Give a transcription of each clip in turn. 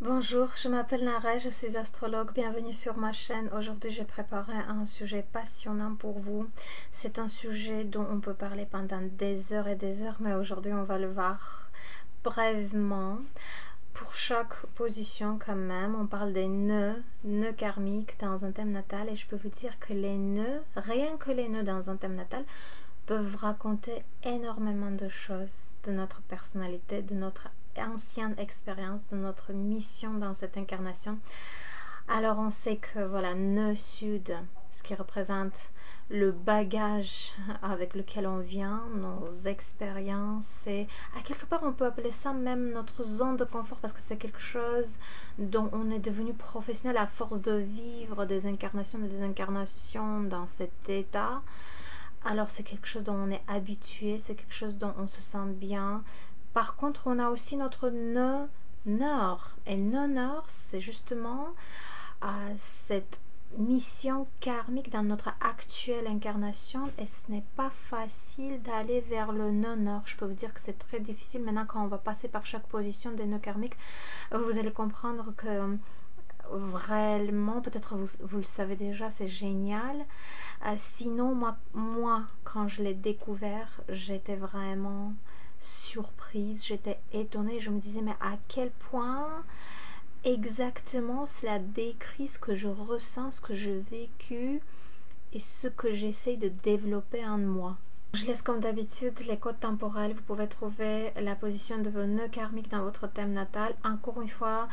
Bonjour, je m'appelle Nara, je suis astrologue. Bienvenue sur ma chaîne. Aujourd'hui, j'ai préparé un sujet passionnant pour vous. C'est un sujet dont on peut parler pendant des heures et des heures, mais aujourd'hui, on va le voir brièvement. Pour chaque position, quand même, on parle des nœuds karmiques dans un thème natal, et je peux vous dire que les nœuds, rien que les nœuds dans un thème natal, peuvent raconter énormément de choses de notre personnalité, de notre ancienne expérience, de notre mission dans cette incarnation. Alors on sait que voilà, nœud sud, ce qui représente le bagage avec lequel on vient, nos expériences, et à quelque part on peut appeler ça même notre zone de confort, parce que c'est quelque chose dont on est devenu professionnel à force de vivre des incarnations et des incarnations dans cet état. Alors c'est quelque chose dont on est habitué, c'est quelque chose dont on se sent bien. Par contre, on a aussi notre nœud nord. Et nœud nord, c'est justement cette mission karmique dans notre actuelle incarnation, et ce n'est pas facile d'aller vers le nœud nord. Je peux vous dire que c'est très difficile. Maintenant, quand on va passer par chaque position des nœuds karmiques, vous allez comprendre que vraiment, peut-être vous le savez déjà, c'est génial. Sinon, moi, quand je l'ai découvert, j'étais vraiment surprise, j'étais étonnée. Je me disais, mais à quel point exactement cela décrit ce que je ressens, ce que j'ai vécu et ce que j'essaye de développer en moi. Je laisse comme d'habitude les codes temporels. Vous pouvez trouver la position de vos nœuds karmiques dans votre thème natal. Encore une fois,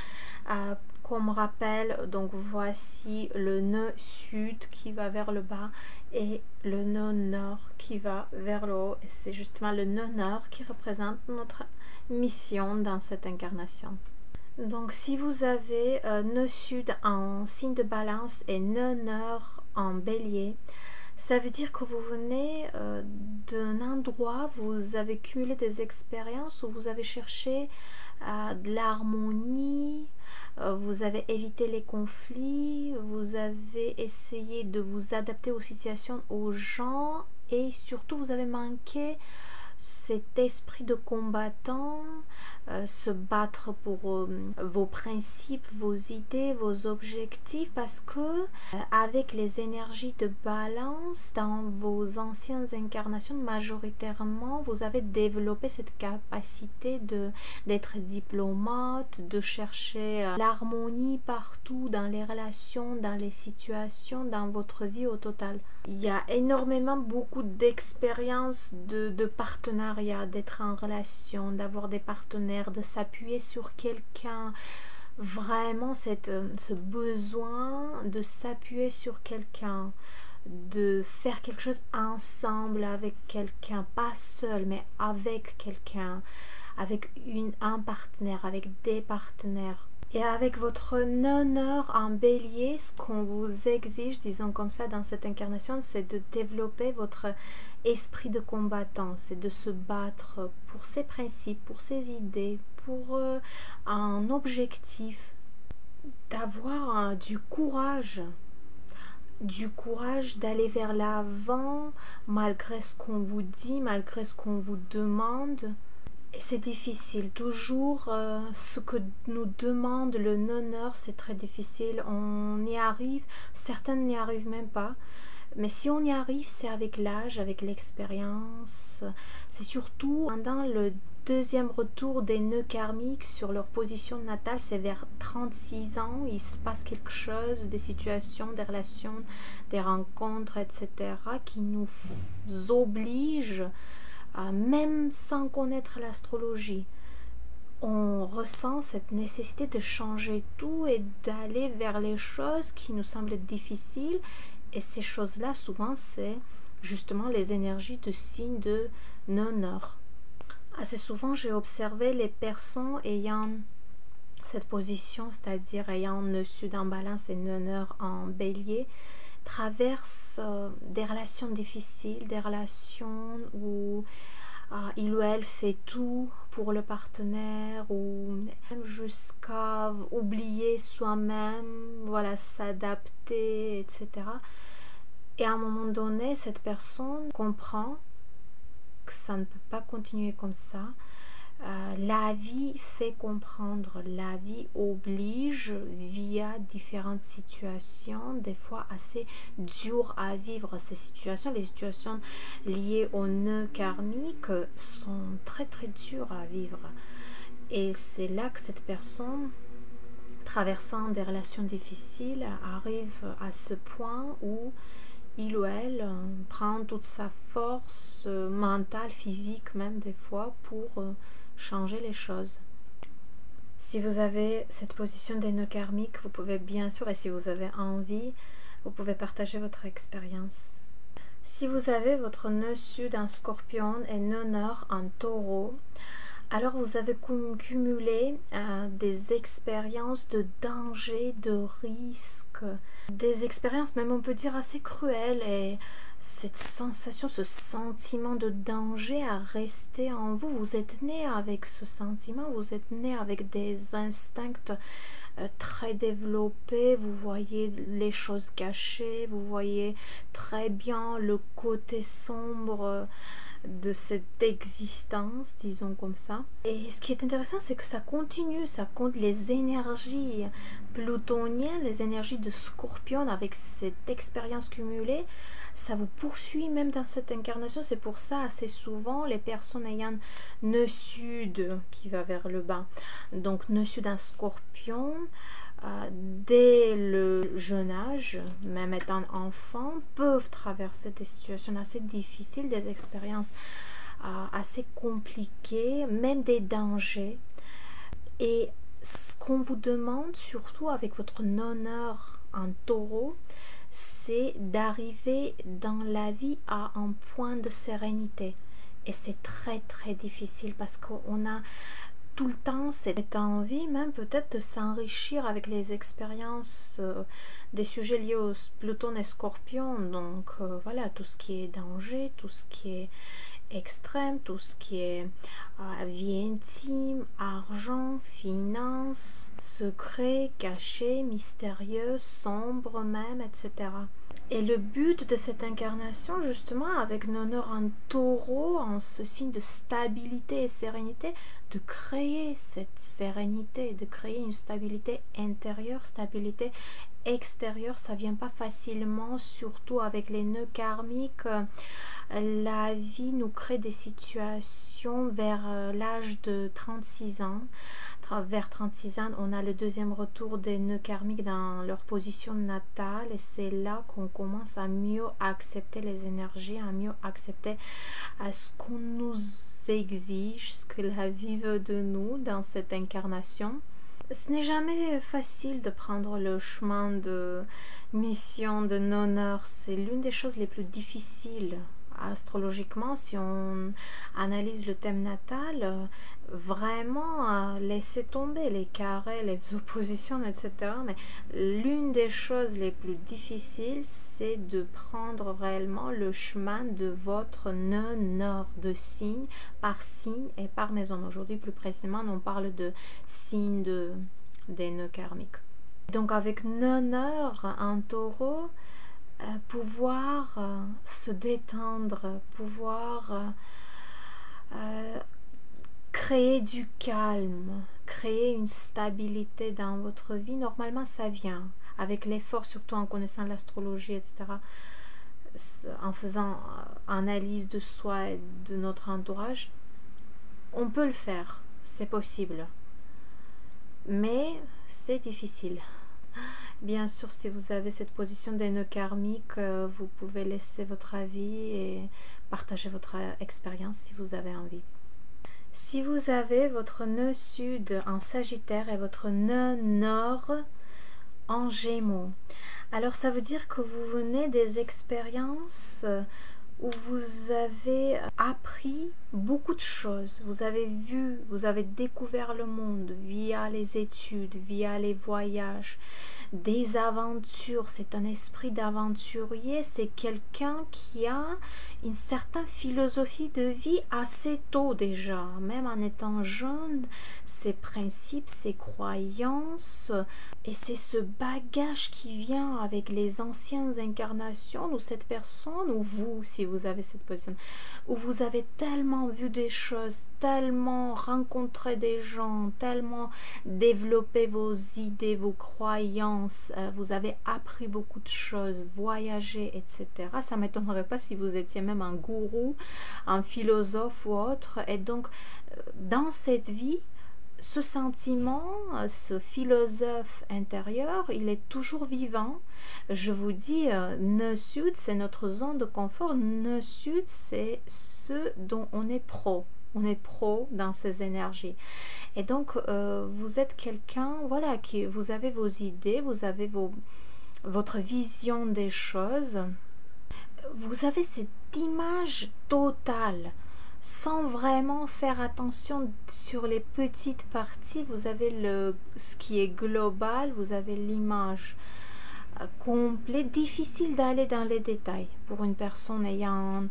comme rappel, donc voici le nœud sud qui va vers le bas et le nœud nord qui va vers le haut. Et c'est justement le nœud nord qui représente notre mission dans cette incarnation. Donc si vous avez nœud sud en signe de balance et nœud nord en bélier, ça veut dire que vous venez d'un endroit, vous avez cumulé des expériences où vous avez cherché de l'harmonie, vous avez évité les conflits, vous avez essayé de vous adapter aux situations, aux gens, et surtout vous avez manqué cet esprit de combattant, se battre pour vos principes, vos idées, vos objectifs, parce que avec les énergies de balance dans vos anciennes incarnations, majoritairement vous avez développé cette capacité d'être diplomate, de chercher l'harmonie partout dans les relations, dans les situations, dans votre vie au total. Il y a énormément beaucoup d'expériences de partenariat, d'être en relation, d'avoir des partenaires, de s'appuyer sur quelqu'un. Vraiment ce besoin de s'appuyer sur quelqu'un, de faire quelque chose ensemble avec quelqu'un, pas seul mais avec quelqu'un, avec un partenaire, avec des partenaires. Et avec votre honneur en bélier, ce qu'on vous exige, disons comme ça, dans cette incarnation, c'est de développer votre esprit de combattant, c'est de se battre pour ses principes, pour ses idées, pour un objectif, d'avoir du courage d'aller vers l'avant malgré ce qu'on vous dit, malgré ce qu'on vous demande. Et c'est difficile, toujours ce que nous demande le honneur, c'est très difficile. On y arrive, certains n'y arrivent même pas. Mais si on y arrive, c'est avec l'âge, avec l'expérience. C'est surtout pendant le deuxième retour des nœuds karmiques sur leur position natale, c'est vers 36 ans, il se passe quelque chose, des situations, des relations, des rencontres, etc., qui nous obligent, même sans connaître l'astrologie, on ressent cette nécessité de changer tout et d'aller vers les choses qui nous semblent difficiles. Et ces choses-là, souvent, c'est justement les énergies de signes de non-nord. Assez souvent, j'ai observé les personnes ayant cette position, c'est-à-dire ayant nœud sud en balance et nœud nord en bélier, traversent des relations difficiles, des relations où il ou elle fait tout pour le partenaire, ou même jusqu'à oublier soi-même, voilà, s'adapter, etc. Et à un moment donné, cette personne comprend que ça ne peut pas continuer comme ça, La vie fait comprendre, la vie oblige via différentes situations, des fois assez dures à vivre. Ces situations, les situations liées au nœud karmique sont très très dures à vivre. Et c'est là que cette personne, traversant des relations difficiles, arrive à ce point où il ou elle prend toute sa force mentale, physique même des fois pour changer les choses. Si vous avez cette position des nœuds karmiques, vous pouvez bien sûr, et si vous avez envie, vous pouvez partager votre expérience. Si vous avez votre nœud sud en scorpion et nœud nord en taureau, alors vous avez cumulé des expériences de danger, de risque, des expériences même on peut dire assez cruelles, et cette sensation, ce sentiment de danger a resté en vous. Vous êtes né avec ce sentiment, vous êtes né avec des instincts très développés, vous voyez les choses cachées, vous voyez très bien le côté sombre de cette existence, disons comme ça. Et ce qui est intéressant, c'est que ça continue, ça compte les énergies plutoniennes, les énergies de Scorpion avec cette expérience cumulée. Ça vous poursuit même dans cette incarnation. C'est pour ça, assez souvent, les personnes ayant nœud sud qui va vers le bas, donc nœud sud en Scorpion, dès le jeune âge, même étant enfant, peuvent traverser des situations assez difficiles, des expériences assez compliquées, même des dangers. Et ce qu'on vous demande, surtout avec votre honneur en taureau, c'est d'arriver dans la vie à un point de sérénité. Et c'est très très difficile parce qu'on a tout le temps cette envie même peut-être de s'enrichir avec les expériences des sujets liés au Pluton et Scorpion. Donc voilà, tout ce qui est danger, tout ce qui est extrême, tout ce qui est vie intime, argent, finances, secret, caché, mystérieux, sombre même, etc. Et le but de cette incarnation, justement, avec nos honneurs en taureau, en ce signe de stabilité et sérénité, de créer cette sérénité, de créer une stabilité intérieure, stabilité extérieure. Ça vient pas facilement, surtout avec les nœuds karmiques. La vie nous crée des situations vers l'âge de 36 ans. Vers 36 ans, on a le deuxième retour des nœuds karmiques dans leur position natale, et c'est là qu'on commence à mieux accepter les énergies, à mieux accepter ce qu'on nous exige, ce que la vie veut de nous dans cette incarnation. Ce n'est jamais facile de prendre le chemin de mission, de honneur. C'est l'une des choses les plus difficiles. Astrologiquement, si on analyse le thème natal, vraiment laisser tomber les carrés, les oppositions, etc. Mais l'une des choses les plus difficiles, c'est de prendre réellement le chemin de votre nœud nord, de signe par signe et par maison. Aujourd'hui, plus précisément, on parle de signes des nœuds karmiques. Donc avec nœud nord en taureau, pouvoir se détendre, pouvoir créer du calme, créer une stabilité dans votre vie. Normalement, ça vient avec l'effort, surtout en connaissant l'astrologie, etc. En faisant analyse de soi et de notre entourage, on peut le faire, c'est possible. Mais c'est difficile. Bien sûr, si vous avez cette position des nœuds karmiques, vous pouvez laisser votre avis et partager votre expérience si vous avez envie. Si vous avez votre nœud sud en Sagittaire et votre nœud nord en Gémeaux, alors ça veut dire que vous venez des expériences où vous avez appris beaucoup de choses, vous avez vu, vous avez découvert le monde via les études, via les voyages, des aventures, c'est un esprit d'aventurier, c'est quelqu'un qui a une certaine philosophie de vie assez tôt déjà, même en étant jeune, ses principes, ses croyances, et c'est ce bagage qui vient avec les anciennes incarnations, ou cette personne, ou vous, si vous avez cette position, où vous avez tellement vu des choses, tellement rencontré des gens, tellement développé vos idées, vos croyances, vous avez appris beaucoup de choses, voyagé, etc. Ça ne m'étonnerait pas si vous étiez même un gourou, un philosophe ou autre. Et donc, dans cette vie, ce sentiment, ce philosophe intérieur, il est toujours vivant. Je vous dis, Nœud Sud, c'est notre zone de confort. Nœud Sud, c'est ce dont on est pro. On est pro dans ces énergies. Et donc, vous êtes quelqu'un, voilà, qui vous avez vos idées, vous avez votre vision des choses. Vous avez cette image totale, sans vraiment faire attention sur les petites parties. Vous avez ce qui est global, vous avez l'image complète. Difficile d'aller dans les détails pour une personne ayant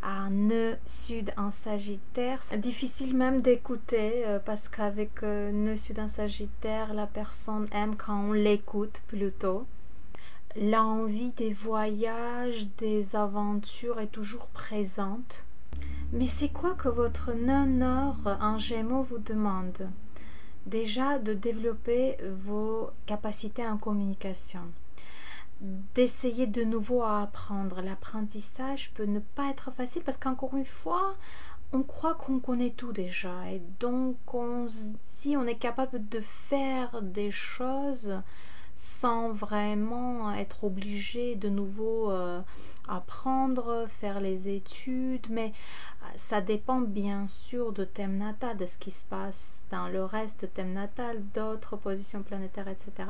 un nœud sud en Sagittaire. C'est difficile même d'écouter parce qu'avec nœud sud en Sagittaire, la personne aime quand on l'écoute plutôt. L'envie des voyages, des aventures est toujours présente. Mais c'est quoi que votre nœud nord en Gémeaux vous demande? Déjà de développer vos capacités en communication, d'essayer de nouveau à apprendre. L'apprentissage peut ne pas être facile parce qu'encore une fois, on croit qu'on connaît tout déjà et donc on se dit on est capable de faire des choses sans vraiment être obligé de nouveau apprendre, faire les études, mais ça dépend bien sûr de thème natal, de ce qui se passe dans le reste de thème natal, d'autres positions planétaires, etc.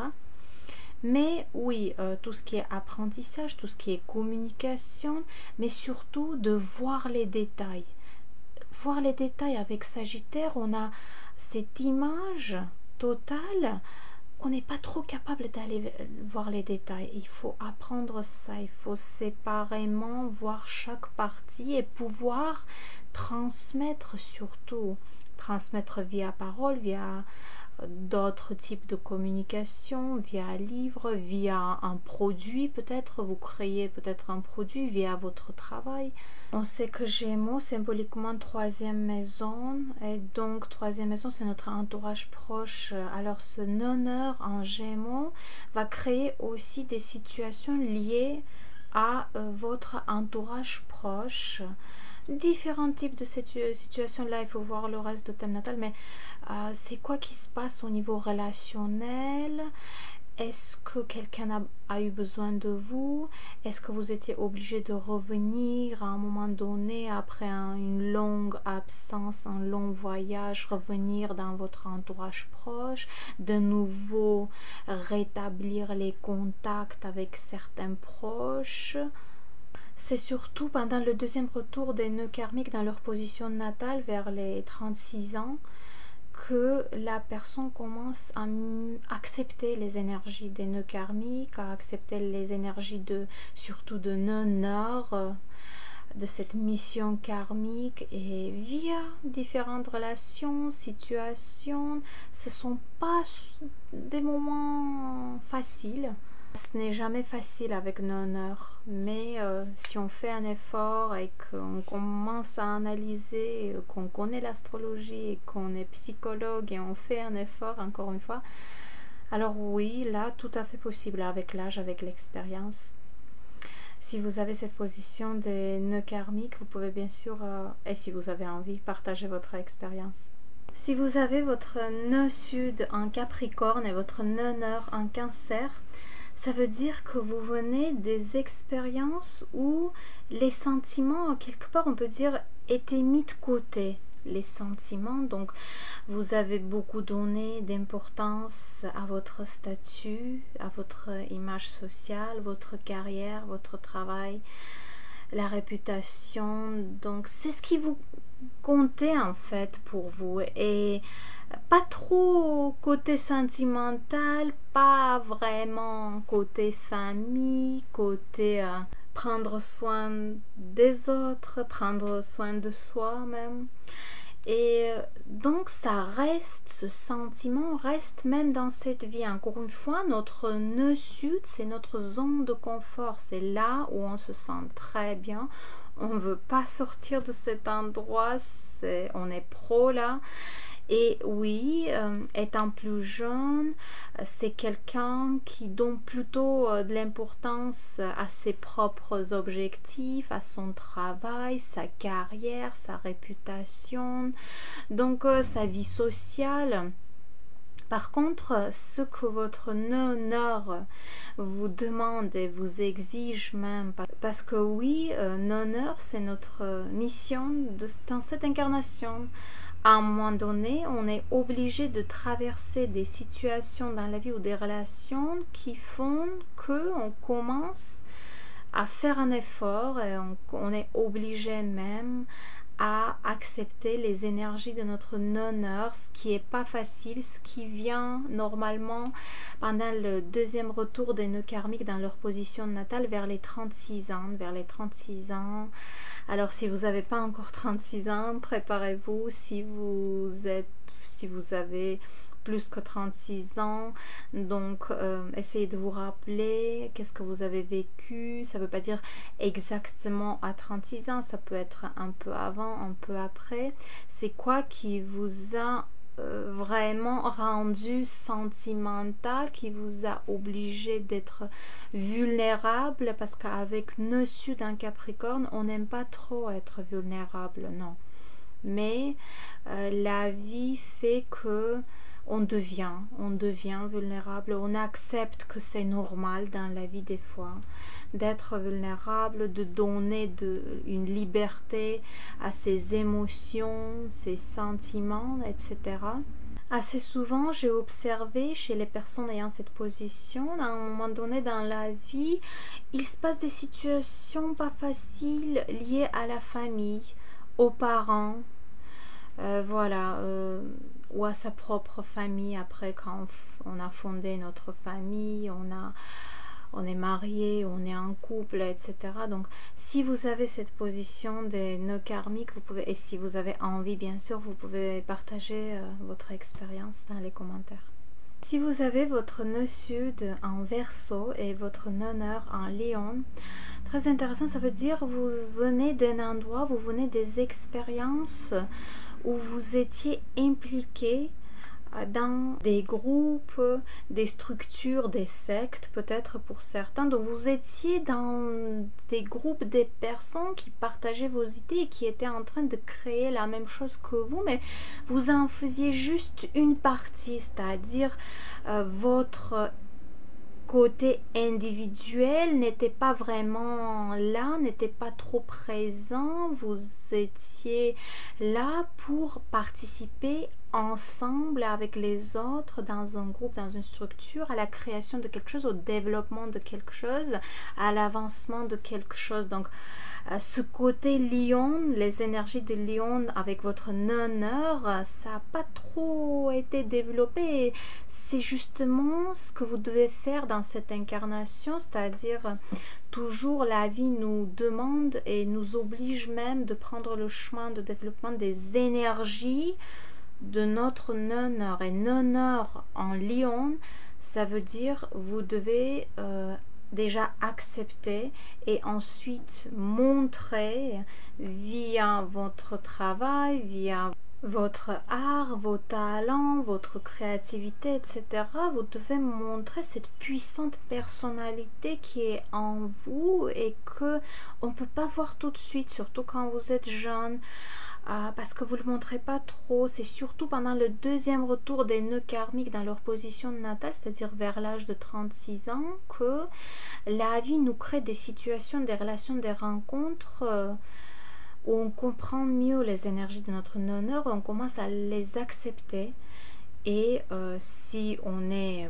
Mais oui, tout ce qui est apprentissage, tout ce qui est communication, mais surtout de voir les détails. Voir les détails avec Sagittaire, on a cette image totale, on n'est pas trop capable d'aller voir les détails. Il faut apprendre ça, il faut séparément voir chaque partie et pouvoir transmettre surtout. Transmettre via parole, via d'autres types de communication, via livre, via un produit peut-être, vous créez peut-être un produit via votre travail. On sait que Gémeaux, symboliquement troisième maison, et donc troisième maison c'est notre entourage proche. Alors ce honneur en Gémeaux va créer aussi des situations liées à votre entourage proche. Différents types de situations là, il faut voir le reste de thème natal, mais c'est quoi qui se passe au niveau relationnel? Est-ce que quelqu'un a eu besoin de vous? Est-ce que vous étiez obligé de revenir à un moment donné après une longue absence, un long voyage, revenir dans votre entourage proche, de nouveau rétablir les contacts avec certains proches? C'est surtout pendant le deuxième retour des nœuds karmiques dans leur position natale vers les 36 ans que la personne commence à accepter les énergies des nœuds karmiques, à accepter les énergies surtout de nœuds nord, de cette mission karmique, et via différentes relations, situations, ce ne sont pas des moments faciles. Ce n'est jamais facile avec nos honneurs, mais si on fait un effort et qu'on commence à analyser, qu'on connaît l'astrologie et qu'on est psychologue et on fait un effort encore une fois, alors oui, là, tout à fait possible avec l'âge, avec l'expérience. Si vous avez cette position des nœuds karmiques, vous pouvez bien sûr, et si vous avez envie, partager votre expérience. Si vous avez votre nœud sud en Capricorne et votre nœud nord en Cancer, ça veut dire que vous venez des expériences où les sentiments, quelque part on peut dire, étaient mis de côté. Les sentiments, donc vous avez beaucoup donné d'importance à votre statut, à votre image sociale, votre carrière, votre travail, la réputation. Donc c'est ce qui vous comptait en fait pour vous. Et pas trop côté sentimental, pas vraiment côté famille, côté prendre soin des autres, prendre soin de soi même. Et donc ça reste, ce sentiment reste même dans cette vie. Encore une fois, notre nœud sud, c'est notre zone de confort. C'est là où on se sent très bien. On ne veut pas sortir de cet endroit. On est pro là. Et oui, étant plus jeune, c'est quelqu'un qui donne plutôt de l'importance à ses propres objectifs, à son travail, sa carrière, sa réputation, donc sa vie sociale. Par contre, ce que votre honneur vous demande et vous exige même, parce que oui, l'honneur, c'est notre mission dans cette incarnation. À un moment donné, on est obligé de traverser des situations dans la vie ou des relations qui font qu'on commence à faire un effort et on est obligé même à accepter les énergies de notre honneur, ce qui n'est pas facile, ce qui vient normalement pendant le deuxième retour des nœuds karmiques dans leur position natale vers les 36 ans. Alors si vous n'avez pas encore 36 ans, préparez-vous. Si vous avez plus que 36 ans, donc essayez de vous rappeler qu'est-ce que vous avez vécu. Ça ne veut pas dire exactement à 36 ans, ça peut être un peu avant, un peu après. C'est quoi qui vous a vraiment rendu sentimental, qui vous a obligé d'être vulnérable, parce qu'avec nœud sud en Capricorne, on n'aime pas trop être vulnérable, non. Mais la vie fait que on devient vulnérable, on accepte que c'est normal dans la vie des fois d'être vulnérable, de donner une liberté à ses émotions, ses sentiments, etc. Assez souvent, j'ai observé chez les personnes ayant cette position, à un moment donné dans la vie, il se passe des situations pas faciles liées à la famille, aux parents, ou à sa propre famille. Après, quand on a fondé notre famille, on est marié, on est en couple, etc. Donc, si vous avez cette position des nœuds karmiques, vous pouvez, et si vous avez envie, bien sûr, vous pouvez partager votre expérience dans les commentaires. Si vous avez votre nœud sud en Verseau et votre honneur en Lion, très intéressant, ça veut dire vous venez d'un endroit, vous venez des expériences où vous étiez impliqué dans des groupes, des structures, des sectes peut-être pour certains. Donc vous étiez dans des groupes, des personnes qui partageaient vos idées et qui étaient en train de créer la même chose que vous, mais vous en faisiez juste une partie, c'est-à-dire votre côté individuel n'était pas vraiment là, n'était pas trop présent. Vous étiez là pour participer ensemble avec les autres dans un groupe, dans une structure, à la création de quelque chose, au développement de quelque chose, à l'avancement de quelque chose. Donc ce côté lion, les énergies de lion avec votre honneur, ça n'a pas trop été développé. C'est justement ce que vous devez faire dans cette incarnation, c'est-à-dire toujours la vie nous demande et nous oblige même de prendre le chemin de développement des énergies de notre honneur. Et honneur en lion, ça veut dire vous devez déjà accepter et ensuite montrer via votre travail, via votre art, vos talents, votre créativité, etc. Vous devez montrer cette puissante personnalité qui est en vous et que on ne peut pas voir tout de suite, surtout quand vous êtes jeune. Parce que vous ne le montrez pas trop. C'est surtout pendant le deuxième retour des nœuds karmiques dans leur position natale, c'est-à-dire vers l'âge de 36 ans, que la vie nous crée des situations, des relations, des rencontres où on comprend mieux les énergies de notre honneur, on commence à les accepter Et si on est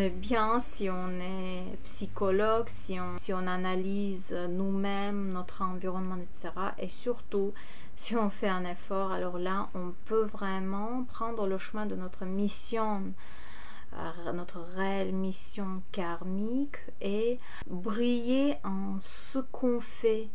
bien, si on est psychologue, si on analyse nous-mêmes, notre environnement, etc. Et surtout, si on fait un effort, alors là, on peut vraiment prendre le chemin de notre mission, notre réelle mission karmique, et briller en ce qu'on fait.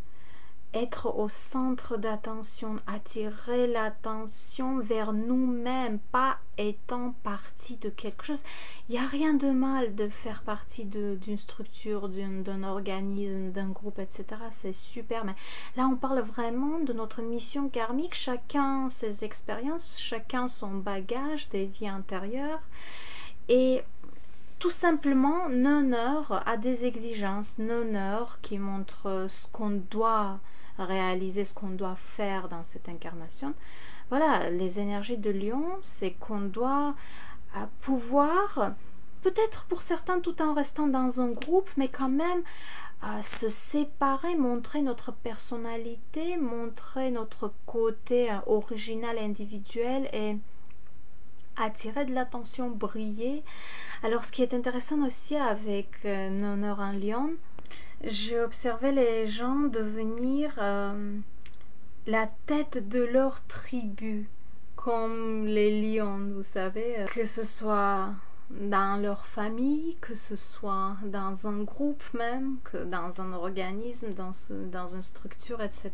Être au centre d'attention, attirer l'attention vers nous-mêmes, pas étant partie de quelque chose. Il n'y a rien de mal de faire partie d'une structure, d'un organisme, d'un groupe, etc. C'est super, mais là on parle vraiment de notre mission karmique, chacun ses expériences, chacun son bagage des vies antérieures, et tout simplement, Nonheur a des exigences, Nonheur qui montre ce qu'on doit réaliser, ce qu'on doit faire dans cette incarnation. Voilà, les énergies de Lion, c'est qu'on doit pouvoir, peut-être pour certains tout en restant dans un groupe, mais quand même se séparer, montrer notre personnalité, montrer notre côté original, individuel, et attirer de l'attention, briller. Alors ce qui est intéressant aussi avec Nonheur en Lion, j'ai observé les gens devenir la tête de leur tribu, comme les lions, vous savez, que ce soit dans leur famille, que ce soit dans un groupe même, que dans un organisme, dans une structure, etc.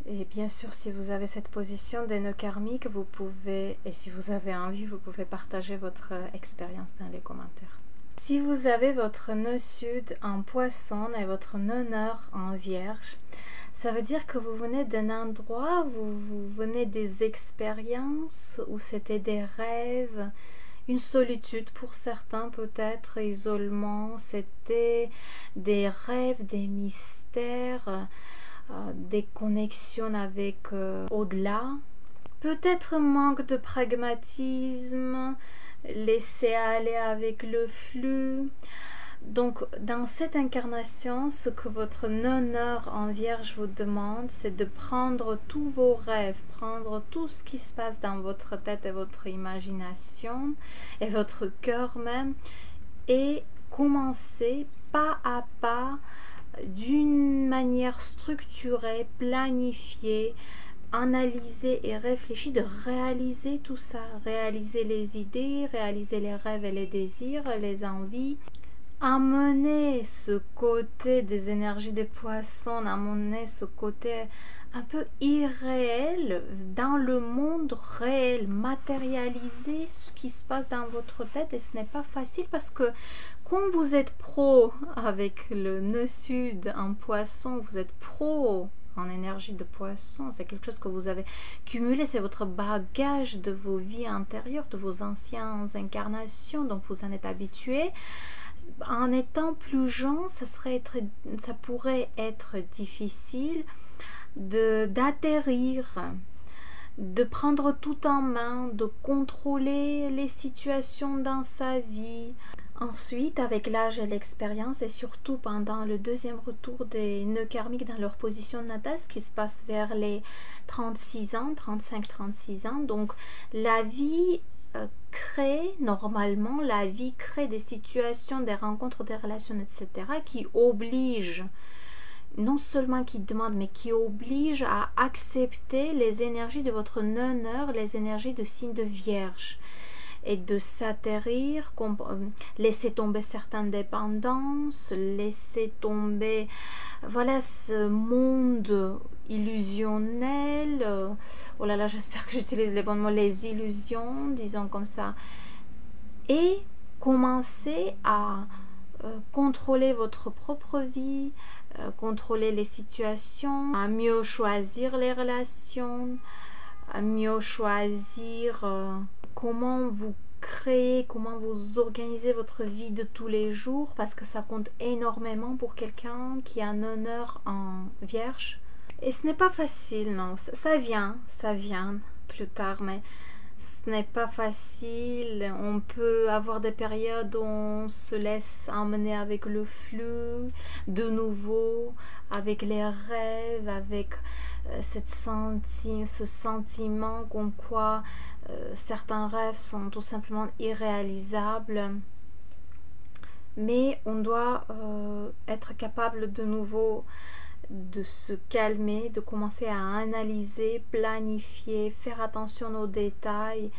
Et bien sûr, si vous avez cette position des nœuds karmiques, vous pouvez, et si vous avez envie, vous pouvez partager votre expérience dans les commentaires. Si vous avez votre nœud sud en poisson et votre nœud nord en vierge, ça veut dire que vous venez d'un endroit, vous venez des expériences où c'était des rêves, une solitude pour certains peut-être, isolement, c'était des rêves, des mystères, des connexions avec au-delà, peut-être manque de pragmatisme, laisser aller avec le flux. Donc dans cette incarnation, ce que votre Nonheur en vierge vous demande, c'est de prendre tous vos rêves, prendre tout ce qui se passe dans votre tête et votre imagination et votre cœur même, et commencer pas à pas, d'une manière structurée, planifiée, analyser et réfléchir, de réaliser tout ça, réaliser les idées, réaliser les rêves et les désirs, les envies, amener ce côté des énergies des poissons, amener ce côté un peu irréel dans le monde réel, matérialiser ce qui se passe dans votre tête. Et ce n'est pas facile parce que quand vous êtes pro avec le nœud sud en poisson, vous êtes pro en énergie de poisson, c'est quelque chose que vous avez cumulé, c'est votre bagage de vos vies antérieures, de vos anciennes incarnations, donc vous en êtes habitué. En étant plus jeune, ça pourrait être difficile d'atterrir, de prendre tout en main, de contrôler les situations dans sa vie. Ensuite, avec l'âge et l'expérience, et surtout pendant le deuxième retour des nœuds karmiques dans leur position natale, ce qui se passe vers les 36 ans, 35-36 ans, donc la vie normalement, la vie crée des situations, des rencontres, des relations, etc., qui obligent, non seulement qui demandent, mais qui obligent à accepter les énergies de votre Nonheur, les énergies de signe de Vierge, et de s'atterrir, laisser tomber certaines dépendances, laisser tomber, voilà, ce monde illusionnel, oh là là, j'espère que j'utilise les bons mots, les illusions, disons comme ça, et commencer à contrôler votre propre vie, contrôler les situations, à mieux choisir les relations, à mieux choisir comment vous créez, comment vous organisez votre vie de tous les jours, parce que ça compte énormément pour quelqu'un qui a un honneur en vierge. Et ce n'est pas facile, non, ça vient plus tard, mais ce n'est pas facile. On peut avoir des périodes où on se laisse emmener avec le flux, de nouveau, avec les rêves, avec ce sentiment comme quoi certains rêves sont tout simplement irréalisables. Mais on doit être capable de nouveau de se calmer, de commencer à analyser, planifier, faire attention aux détails,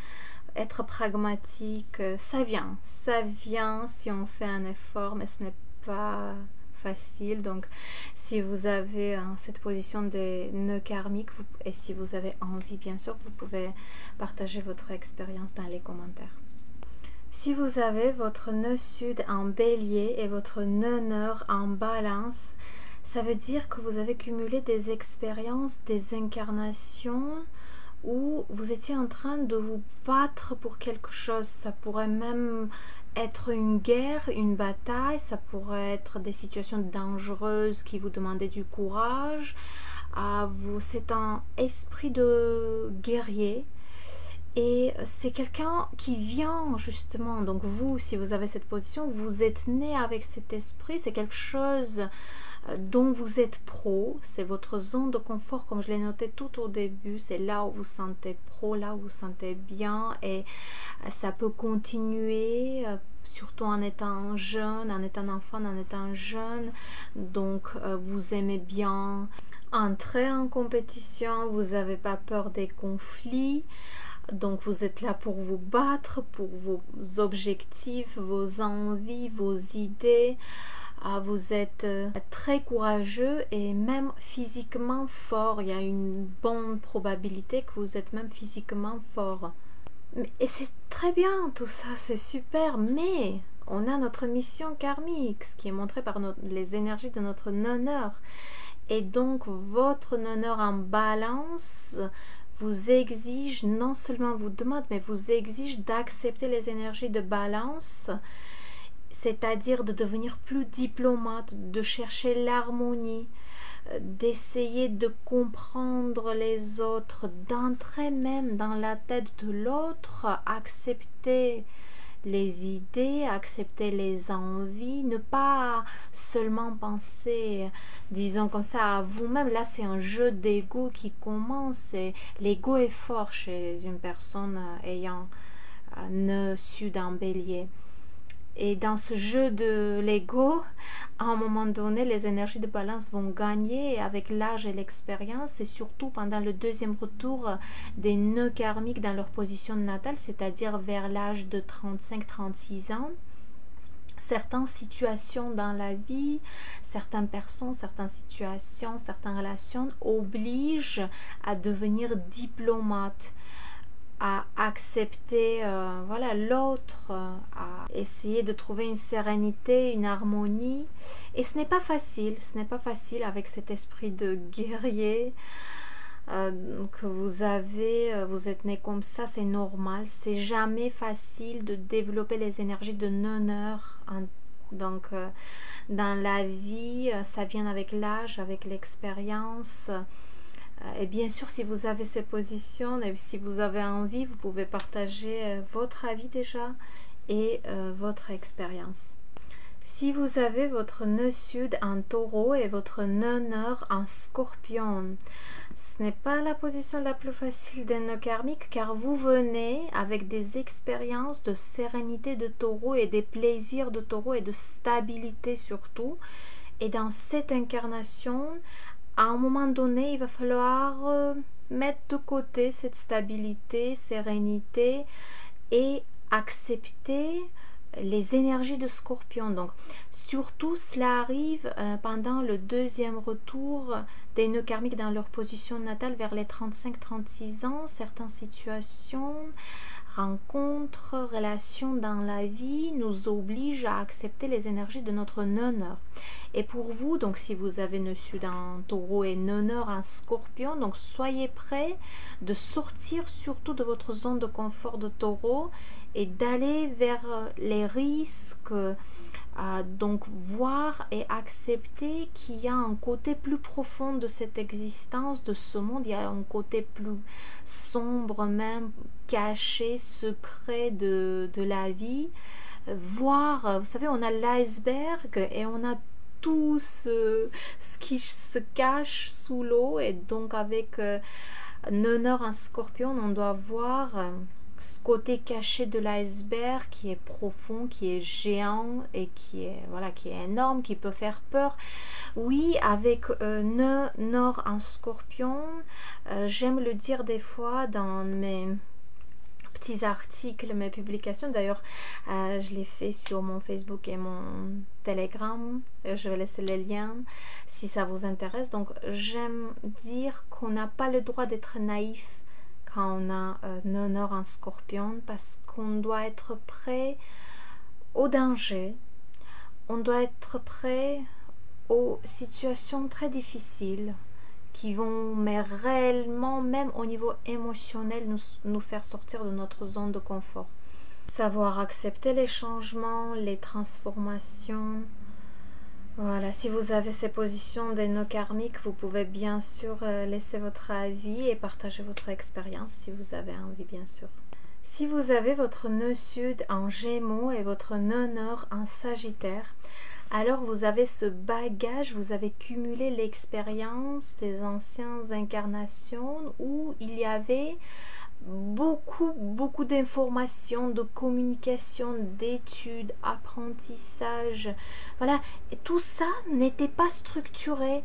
être pragmatique. Ça vient si on fait un effort, mais ce n'est pas facile. Donc si vous avez cette position des nœuds karmiques, et si vous avez envie bien sûr, vous pouvez partager votre expérience dans les commentaires. Si vous avez votre nœud sud en bélier et votre nœud nord en balance, ça veut dire que vous avez cumulé des expériences, des incarnations où vous étiez en train de vous battre pour quelque chose. Ça pourrait même être une guerre, une bataille, ça pourrait être des situations dangereuses qui vous demandaient du courage. C'est un esprit de guerrier. Et c'est quelqu'un qui vient justement, donc vous, si vous avez cette position, vous êtes né avec cet esprit, c'est quelque chose dont vous êtes pro, c'est votre zone de confort, comme je l'ai noté tout au début, c'est là où vous sentez pro, là où vous sentez bien, et ça peut continuer, surtout en étant jeune, en étant enfant, en étant jeune, donc vous aimez bien entrer en compétition, vous n'avez pas peur des conflits. Donc vous êtes là pour vous battre, pour vos objectifs, vos envies, vos idées. Vous êtes très courageux et même physiquement fort. Il y a une bonne probabilité que vous êtes même physiquement fort. Et c'est très bien tout ça, c'est super. Mais on a notre mission karmique, ce qui est montré par les énergies de notre noneur. Et donc votre noneur en balance vous exige, non seulement vous demande, mais vous exige d'accepter les énergies de balance, c'est-à-dire de devenir plus diplomate, de chercher l'harmonie, d'essayer de comprendre les autres, d'entrer même dans la tête de l'autre, accepter les idées, accepter les envies, ne pas seulement penser, disons comme ça, à vous-même. Là, c'est un jeu d'ego qui commence et l'ego est fort chez une personne ayant un nœud sud en bélier. Et dans ce jeu de l'ego, à un moment donné, les énergies de balance vont gagner avec l'âge et l'expérience, et surtout pendant le deuxième retour des nœuds karmiques dans leur position natale, c'est-à-dire vers l'âge de 35-36 ans. Certaines situations dans la vie, certaines personnes, certaines situations, certaines relations obligent à devenir diplomate, à accepter voilà, l'autre, à essayer de trouver une sérénité, une harmonie. Et ce n'est pas facile avec cet esprit de guerrier que vous avez, vous êtes né comme ça, c'est normal. C'est jamais facile de développer les énergies de noneur. Donc dans la vie, ça vient avec l'âge, avec l'expérience. Et bien sûr, si vous avez ces positions et si vous avez envie, vous pouvez partager votre avis déjà et votre expérience. Si vous avez votre nœud sud en taureau et votre nœud nord en scorpion, ce n'est pas la position la plus facile des nœuds karmiques, car vous venez avec des expériences de sérénité de taureau et des plaisirs de taureau et de stabilité surtout. Et dans cette incarnation, à un moment donné, il va falloir mettre de côté cette stabilité, sérénité et accepter les énergies de Scorpion. Donc, surtout, cela arrive pendant le deuxième retour des nœuds karmiques dans leur position natale vers les 35-36 ans. Certaines situations, rencontres, relations dans la vie nous obligent à accepter les énergies de notre noneur. Et pour vous, donc si vous avez nœud sud en taureau et noneur en scorpion, donc soyez prêts de sortir surtout de votre zone de confort de taureau et d'aller vers les risques, donc voir et accepter qu'il y a un côté plus profond de cette existence, de ce monde. Il y a un côté plus sombre, même caché, secret de la vie. Voir, vous savez, on a l'iceberg et on a tout ce qui se cache sous l'eau. Et donc avec nœud nord en Scorpion, on doit voir ce côté caché de l'iceberg qui est profond, qui est géant et qui est voilà, qui est énorme, qui peut faire peur. Oui, avec nœud nord en Scorpion, j'aime le dire des fois dans mes petits articles, mes publications. D'ailleurs, je l'ai fait sur mon Facebook et mon Telegram. Je vais laisser les liens si ça vous intéresse. Donc, j'aime dire qu'on n'a pas le droit d'être naïf quand on a nœud nord en Scorpion, parce qu'on doit être prêt au danger, on doit être prêt aux situations très difficiles qui vont, mais réellement, même au niveau émotionnel, nous faire sortir de notre zone de confort. Savoir accepter les changements, les transformations. Voilà, si vous avez ces positions des nœuds karmiques, vous pouvez bien sûr laisser votre avis et partager votre expérience si vous avez envie, bien sûr. Si vous avez votre nœud sud en Gémeaux et votre nœud nord en Sagittaire, alors vous avez ce bagage, vous avez cumulé l'expérience des anciennes incarnations où il y avait beaucoup d'informations, de communication, d'études, apprentissage. Voilà, et tout ça n'était pas structuré.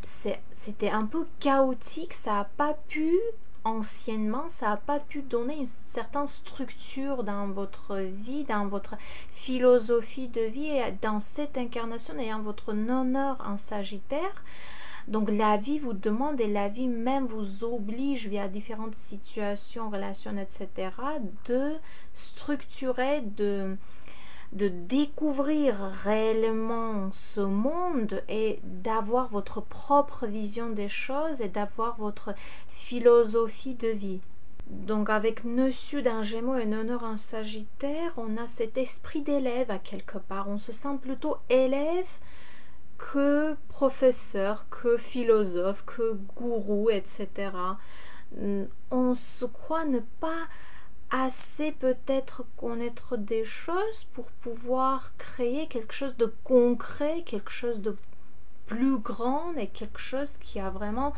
C'était un peu chaotique, ça n'a pas pu, anciennement, ça n'a pas pu donner une certaine structure dans votre vie, dans votre philosophie de vie, et dans cette incarnation, ayant votre honneur en Sagittaire. Donc la vie vous demande, et la vie même vous oblige via différentes situations, relations, etc., de structurer, de découvrir réellement ce monde et d'avoir votre propre vision des choses et d'avoir votre philosophie de vie. Donc avec nœud sud en Gémeaux et nœud nord en Sagittaire, on a cet esprit d'élève à quelque part. On se sent plutôt élève que professeur, que philosophe, que gourou, etc. On se croit ne pas assez peut-être connaître des choses pour pouvoir créer quelque chose de concret, quelque chose de plus grand et quelque chose qui a vraiment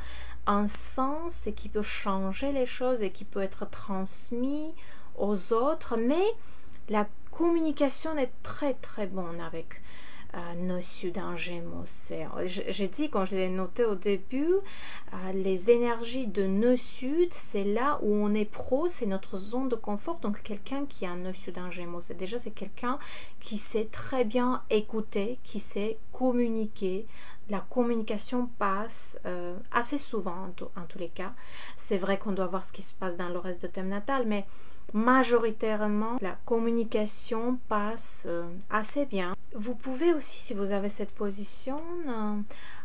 un sens et qui peut changer les choses et qui peut être transmis aux autres. Mais la communication est très très bonne avec nœud sud en Gémeaux. J'ai dit, quand je l'ai noté au début, les énergies de nœud sud, c'est là où on est pro, c'est notre zone de confort. Donc quelqu'un qui a un nœud sud en Gémeaux, c'est quelqu'un qui sait très bien écouter, qui sait communiquer. La communication passe assez souvent en tous les cas. C'est vrai qu'on doit voir ce qui se passe dans le reste de thème natal, mais majoritairement la communication passe assez bien. Vous pouvez aussi, si vous avez cette position,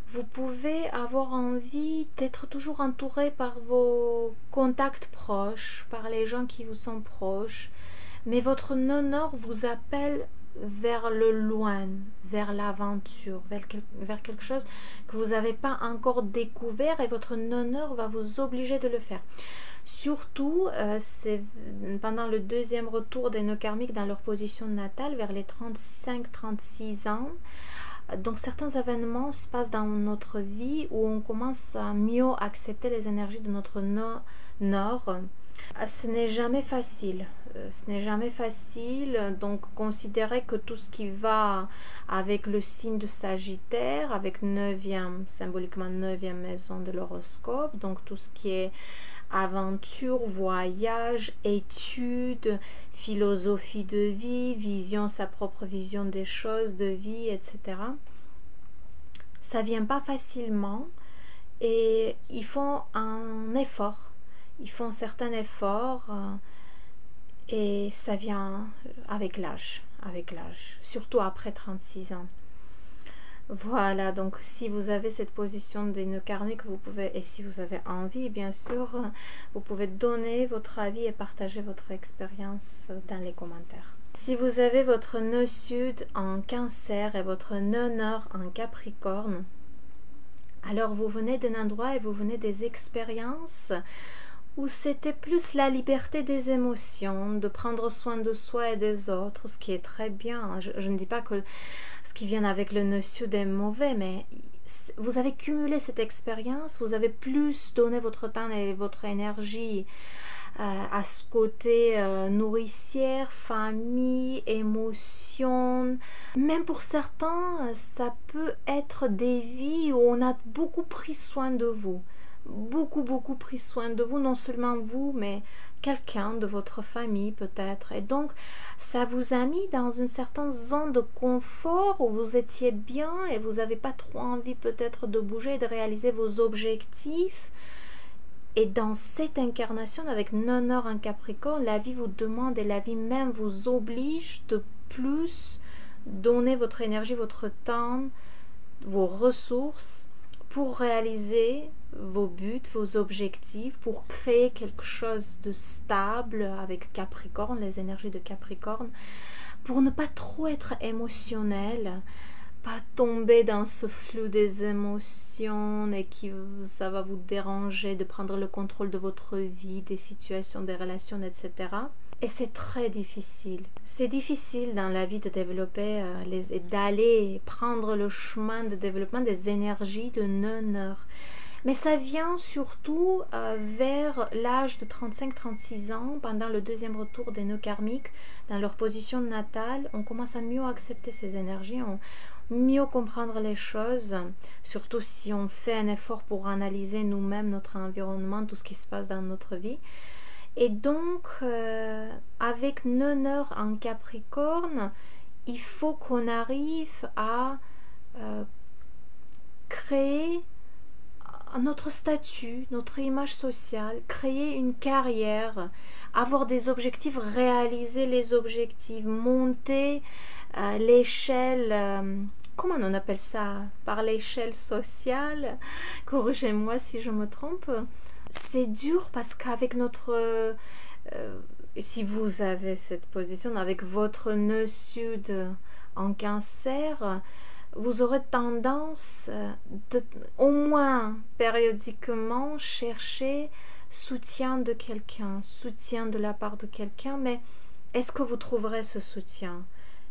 vous pouvez avoir envie d'être toujours entouré par vos contacts proches, par les gens qui vous sont proches, mais votre nœud nord vous appelle vers le loin, vers l'aventure, vers quelque chose que vous n'avez pas encore découvert, et votre nœud nord va vous obliger de le faire. Surtout, c'est pendant le deuxième retour des nœuds karmiques dans leur position natale, vers les 35-36 ans. Donc certains événements se passent dans notre vie où on commence à mieux accepter les énergies de notre nœud nord. Ce n'est jamais facile. Donc considérez que tout ce qui va avec le signe de Sagittaire, avec 9e, symboliquement 9e maison de l'horoscope, donc tout ce qui est aventure, voyage, études, philosophie de vie, vision, sa propre vision des choses, de vie, etc. Ça vient pas facilement et ils font un effort. Ils font certains efforts et ça vient avec l'âge, surtout après 36 ans. Voilà, donc si vous avez cette position des nœuds karmiques, vous pouvez, et si vous avez envie, bien sûr, vous pouvez donner votre avis et partager votre expérience dans les commentaires. Si vous avez votre nœud sud en Cancer et votre nœud nord en Capricorne, alors vous venez d'un endroit et vous venez des expériences ou c'était plus la liberté des émotions, de prendre soin de soi et des autres, ce qui est très bien. Je ne dis pas que ce qui vient avec le nœud sud est mauvais, mais vous avez cumulé cette expérience, vous avez plus donné votre temps et votre énergie à ce côté nourricière, famille, émotion. Même pour certains, ça peut être des vies où on a beaucoup pris soin de vous. Beaucoup pris soin de vous, non seulement vous, mais quelqu'un de votre famille peut-être. Et donc, ça vous a mis dans une certaine zone de confort où vous étiez bien et vous n'avez pas trop envie peut-être de bouger et de réaliser vos objectifs. Et dans cette incarnation avec non-or en Capricorne, la vie vous demande et la vie même vous oblige de plus donner votre énergie, votre temps, vos ressources pour réaliser vos buts, vos objectifs, pour créer quelque chose de stable avec Capricorne, les énergies de Capricorne, pour ne pas trop être émotionnel, pas tomber dans ce flux des émotions et ça va vous déranger de prendre le contrôle de votre vie, des situations, des relations, etc. Et c'est très difficile. C'est difficile dans la vie de développer, d'aller prendre le chemin de développement des énergies de non-or. Mais ça vient surtout vers l'âge de 35-36 ans, pendant le deuxième retour des nœuds karmiques, dans leur position natale, on commence à mieux accepter ces énergies, mieux comprendre les choses, surtout si on fait un effort pour analyser nous-mêmes notre environnement, tout ce qui se passe dans notre vie. Et donc, avec non-or en Capricorne, il faut qu'on arrive à créer notre statut, notre image sociale, créer une carrière, avoir des objectifs, réaliser les objectifs, monter l'échelle, comment on appelle ça, par l'échelle sociale, corrigez-moi si je me trompe. C'est dur parce qu'avec notre, si vous avez cette position, avec votre nœud sud en Cancer, vous aurez tendance au moins périodiquement chercher soutien de quelqu'un, soutien de la part de quelqu'un, mais est-ce que vous trouverez ce soutien?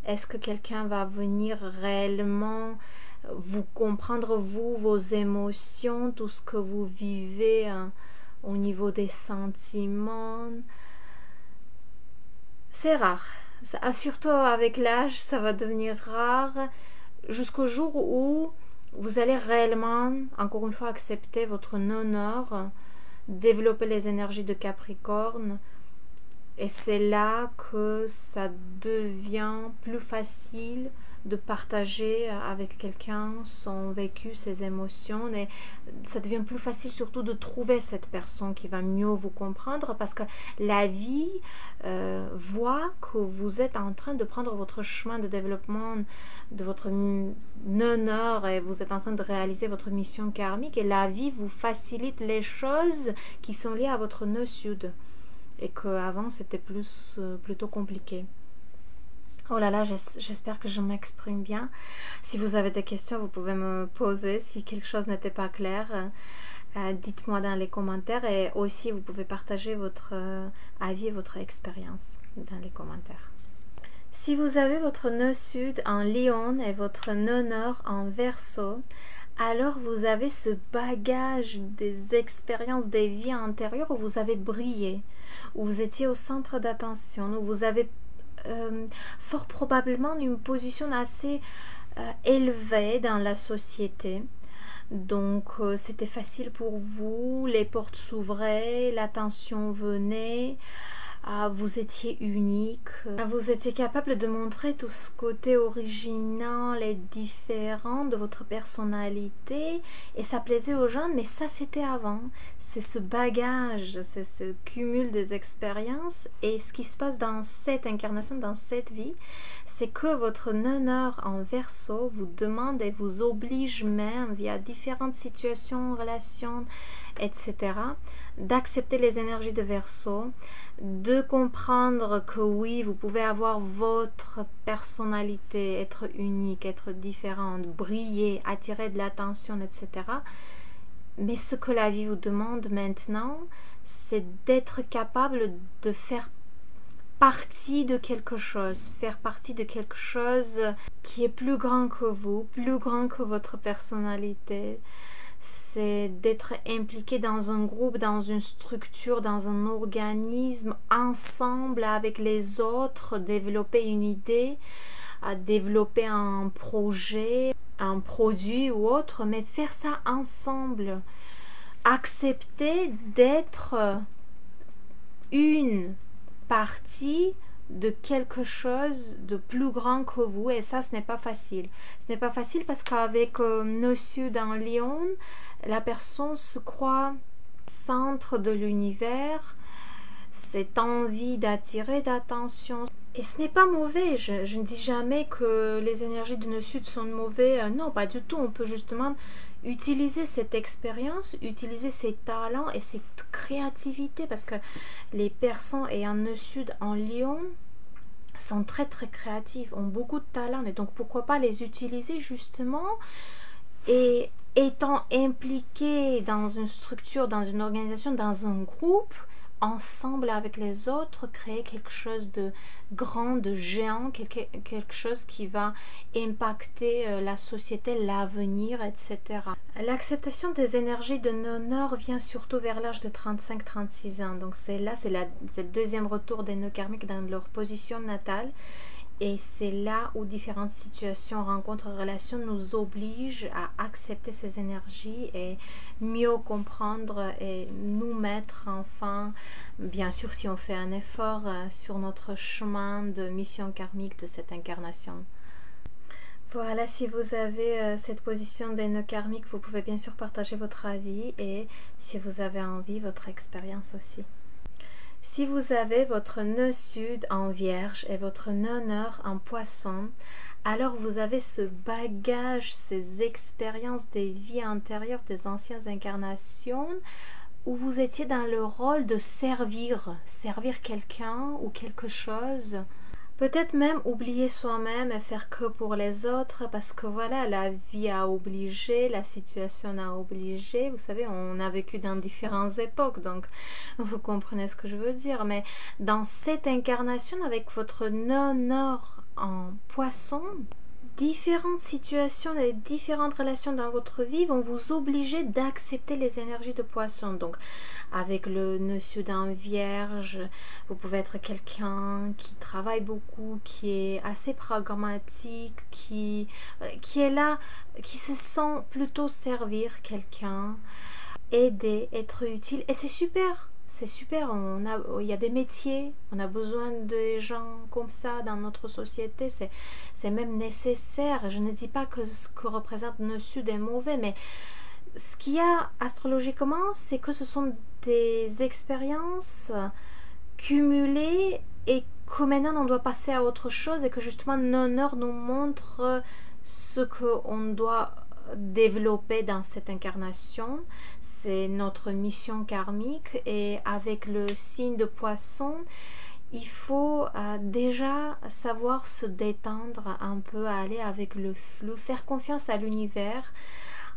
Est-ce que quelqu'un va venir réellement vous comprendre, vous, vos émotions, tout ce que vous vivez au niveau des sentiments? C'est rare. Surtout avec l'âge, ça va devenir rare. Jusqu'au jour où vous allez réellement, encore une fois, accepter votre non-or, développer les énergies de Capricorne, et c'est là que ça devient plus facile de partager avec quelqu'un son vécu, ses émotions, et ça devient plus facile surtout de trouver cette personne qui va mieux vous comprendre, parce que la vie voit que vous êtes en train de prendre votre chemin de développement de votre non-or et vous êtes en train de réaliser votre mission karmique, et la vie vous facilite les choses qui sont liées à votre nœud sud, et qu'avant c'était plutôt compliqué. Oh là là, j'espère que je m'exprime bien. Si vous avez des questions, vous pouvez me poser. Si quelque chose n'était pas clair, dites-moi dans les commentaires. Et aussi, vous pouvez partager votre avis et votre expérience dans les commentaires. Si vous avez votre nœud sud en Lion et votre nœud nord en Verseau, alors vous avez ce bagage des expériences, des vies antérieures où vous avez brillé, où vous étiez au centre d'attention, où vous avez fort probablement une position assez élevée dans la société. Donc c'était facile pour vous, les portes s'ouvraient, l'attention venait, vous étiez unique, vous étiez capable de montrer tout ce côté original et différent de votre personnalité, et ça plaisait aux gens, mais ça c'était avant. C'est ce bagage, c'est ce cumul des expériences, et ce qui se passe dans cette incarnation, dans cette vie, c'est que votre non-or en Verseau vous demande et vous oblige même, via différentes situations, relations, etc., d'accepter les énergies de Verseau, de comprendre que oui, vous pouvez avoir votre personnalité, être unique, être différente, briller, attirer de l'attention, etc. Mais ce que la vie vous demande maintenant, c'est d'être capable de faire partie de quelque chose, faire partie de quelque chose qui est plus grand que vous, plus grand que votre personnalité. C'est d'être impliqué dans un groupe, dans une structure, dans un organisme, ensemble avec les autres, développer une idée, à développer un projet, un produit ou autre, mais faire ça ensemble. Accepter d'être une partie de quelque chose de plus grand que vous, et ça, ce n'est pas facile. Ce n'est pas facile parce qu'avec nos sud en Lyon, la personne se croit centre de l'univers, cette envie d'attirer d'attention. Et ce n'est pas mauvais, je ne dis jamais que les énergies de nos sud sont mauvais, non, pas du tout. On peut justement utiliser cette expérience, utiliser ces talents et cette créativité, parce que les personnes ayant le sud en Lyon sont très très créatives, ont beaucoup de talents, et donc pourquoi pas les utiliser justement, et étant impliqués dans une structure, dans une organisation, dans un groupe, ensemble avec les autres, créer quelque chose de grand, de géant, quelque chose qui va impacter la société, l'avenir, etc. L'acceptation des énergies de non-nord vient surtout vers l'âge de 35-36 ans. Donc c'est le deuxième retour des nœuds karmiques dans leur position natale. Et c'est là où différentes situations, rencontres, relations nous obligent à accepter ces énergies et mieux comprendre et nous mettre enfin, bien sûr si on fait un effort, sur notre chemin de mission karmique de cette incarnation. Voilà, si vous avez cette position des nœuds karmiques, vous pouvez bien sûr partager votre avis et si vous avez envie, votre expérience aussi. Si vous avez votre nœud sud en vierge et votre nœud nord en poisson, alors vous avez ce bagage, ces expériences des vies antérieures, des anciennes incarnations, où vous étiez dans le rôle de servir quelqu'un ou quelque chose. Peut-être même oublier soi-même et faire que pour les autres, parce que voilà, la vie a obligé, la situation a obligé. Vous savez, on a vécu dans différentes époques, donc vous comprenez ce que je veux dire. Mais dans cette incarnation, avec votre nœud nord en poisson, différentes situations et différentes relations dans votre vie vont vous obliger d'accepter les énergies de poisson. Donc avec le nœud sud en vierge, vous pouvez être quelqu'un qui travaille beaucoup, qui est assez pragmatique, qui est là, qui se sent plutôt servir quelqu'un, aider, être utile, et c'est super. C'est super, il y a des métiers, on a besoin de gens comme ça dans notre société, c'est même nécessaire. Je ne dis pas que ce que représente le sud est mauvais, mais ce qu'il y a astrologiquement, c'est que ce sont des expériences cumulées et que maintenant on doit passer à autre chose, et que justement l'honneur nous montre ce qu'on doit développer dans cette incarnation. C'est notre mission karmique, et avec le signe de poisson, il faut déjà savoir se détendre un peu, aller avec le flux, faire confiance à l'univers,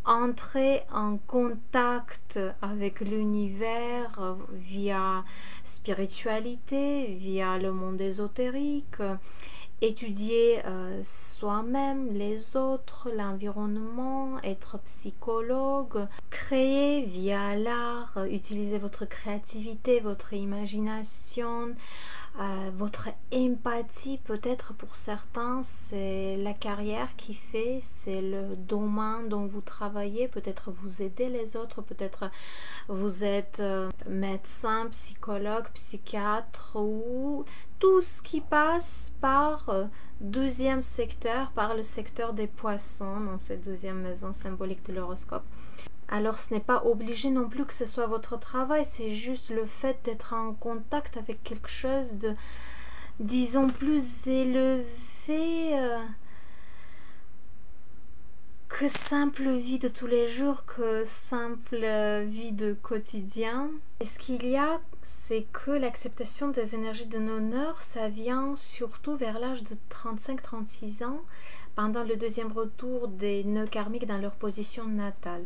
entrer en contact avec l'univers via spiritualité, via le monde ésotérique, étudier soi-même, les autres, l'environnement, être psychologue, créer via l'art, utiliser votre créativité, votre imagination, votre empathie. Peut-être pour certains c'est la carrière qui fait, c'est le domaine dont vous travaillez, peut-être vous aidez les autres, peut-être vous êtes médecin, psychologue, psychiatre, ou tout ce qui passe par deuxième secteur, par le secteur des poissons, dans cette deuxième maison symbolique de l'horoscope. Alors ce n'est pas obligé non plus que ce soit votre travail, c'est juste le fait d'être en contact avec quelque chose de, disons, plus élevé que simple vie de tous les jours, que simple vie de quotidien. Et ce qu'il y a, c'est que l'acceptation des énergies de l'honneur, ça vient surtout vers l'âge de 35-36 ans, pendant le deuxième retour des nœuds karmiques dans leur position natale.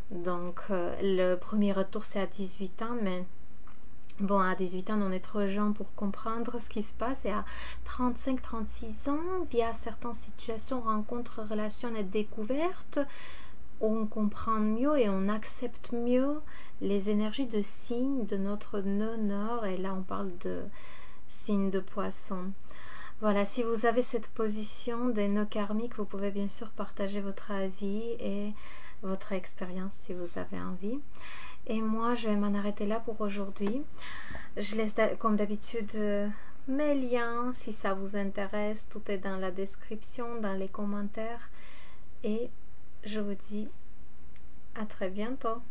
Donc le premier retour c'est à 18 ans, mais Bon, à 18 ans, on est trop jeune pour comprendre ce qui se passe. Et à 35-36 ans, via certaines situations, rencontres, relations et découvertes, on comprend mieux et on accepte mieux les énergies de signes de notre nœud nord. Et là, on parle de signes de poisson. Voilà, si vous avez cette position des nœuds karmiques, vous pouvez bien sûr partager votre avis et votre expérience si vous avez envie. Et moi, je vais m'en arrêter là pour aujourd'hui. Je laisse comme d'habitude mes liens si ça vous intéresse. Tout est dans la description, dans les commentaires. Et je vous dis à très bientôt.